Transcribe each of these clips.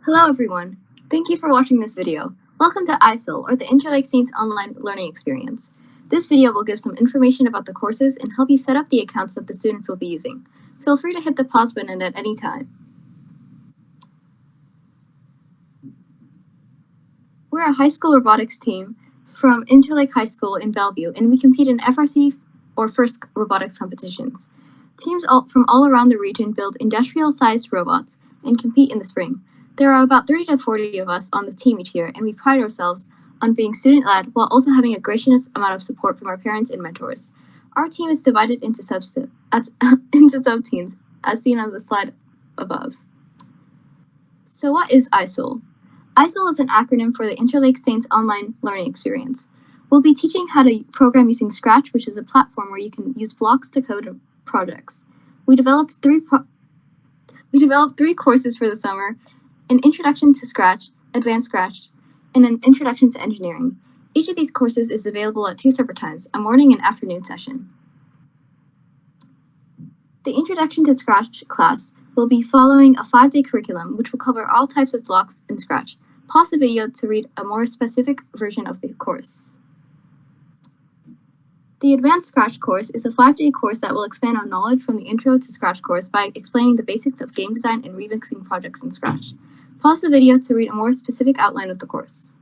Hello everyone. Thank you for watching this video. Welcome to ISOLE, or the Interlake Saints Online Learning Experience. This video will give some information about the courses and help you set up the accounts that the students will be using. Feel free to hit the pause button at any time. We're a high school robotics team from Interlake High School in Bellevue, and we compete in FRC or FIRST robotics competitions. Teams from all around the region build industrial-sized robots and compete in the spring. There are about 30 to 40 of us on the team each year, and we pride ourselves on being student-led while also having a gracious amount of support from our parents and mentors. Our team is divided into sub-teams, as seen on the slide above. So what is ISOLE? ISOLE is an acronym for the Interlake Saints Online Learning Experience. We'll be teaching how to program using Scratch, which is a platform where you can use blocks to code projects. We developed three courses for the summer: an Introduction to Scratch, Advanced Scratch, and an Introduction to Engineering. Each of these courses is available at 2 separate times, a morning and afternoon session. The Introduction to Scratch class will be following a 5-day curriculum which will cover all types of blocks in Scratch. Pause the video to read a more specific version of the course. The Advanced Scratch course is a 5-day course that will expand on knowledge from the Intro to Scratch course by explaining the basics of game design and remixing projects in Scratch. Pause the video to read a more specific outline of the course.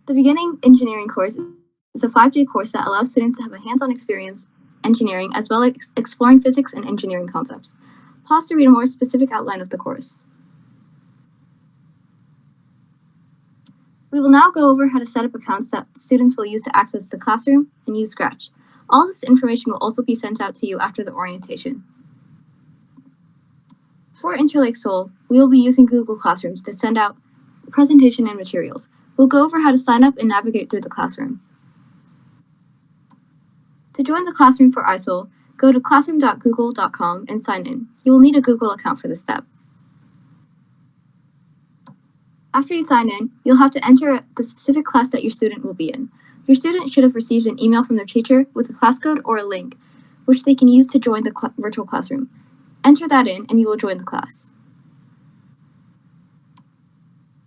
The Beginning Engineering course is a 5-day course that allows students to have a hands-on experience engineering as well as exploring physics and engineering concepts. Pause to read a more specific outline of the course. We will now go over how to set up accounts that students will use to access the classroom and use Scratch. All this information will also be sent out to you after the orientation. For Interlake Seoul, we will be using Google Classrooms to send out presentation and materials. We'll go over how to sign up and navigate through the classroom. To join the classroom for ISOLE, go to classroom.google.com and sign in. You will need a Google account for this step. After you sign in, you'll have to enter the specific class that your student will be in. Your student should have received an email from their teacher with a class code or a link, which they can use to join the virtual classroom. Enter that in and you will join the class.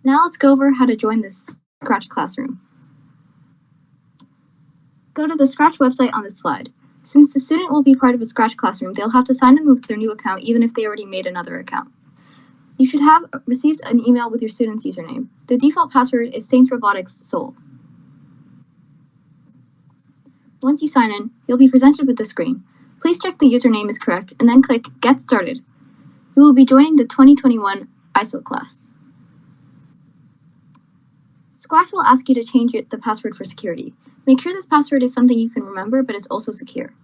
Now let's go over how to join this Scratch classroom. Go to the Scratch website on this slide. Since the student will be part of a Scratch classroom, they'll have to sign in with their new account even if they already made another account. You should have received an email with your student's username. The default password is Saints Robotics Seoul. Once you sign in, you'll be presented with this screen. Please check the username is correct and then click Get Started. You will be joining the 2021 ISOLE class. Scratch will ask you to change the password for security. Make sure this password is something you can remember but is also secure.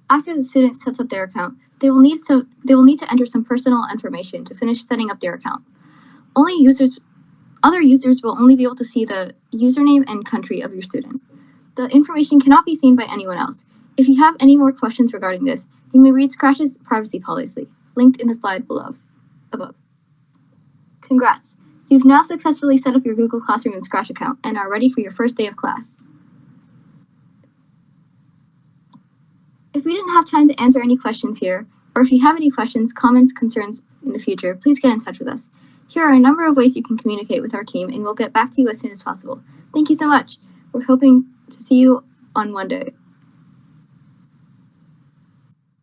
After the student sets up their account, they will need to enter some personal information to finish setting up their account. Other users will only be able to see the username and country of your student. The information cannot be seen by anyone else. If you have any more questions regarding this, you may read Scratch's privacy policy, linked in the slide above. Congrats! You've now successfully set up your Google Classroom and Scratch account and are ready for your first day of class. If we didn't have time to answer any questions here, or if you have any questions, comments, concerns in the future, please get in touch with us. Here are a number of ways you can communicate with our team, and we'll get back to you as soon as possible. Thank you so much. We're hoping to see you on Monday.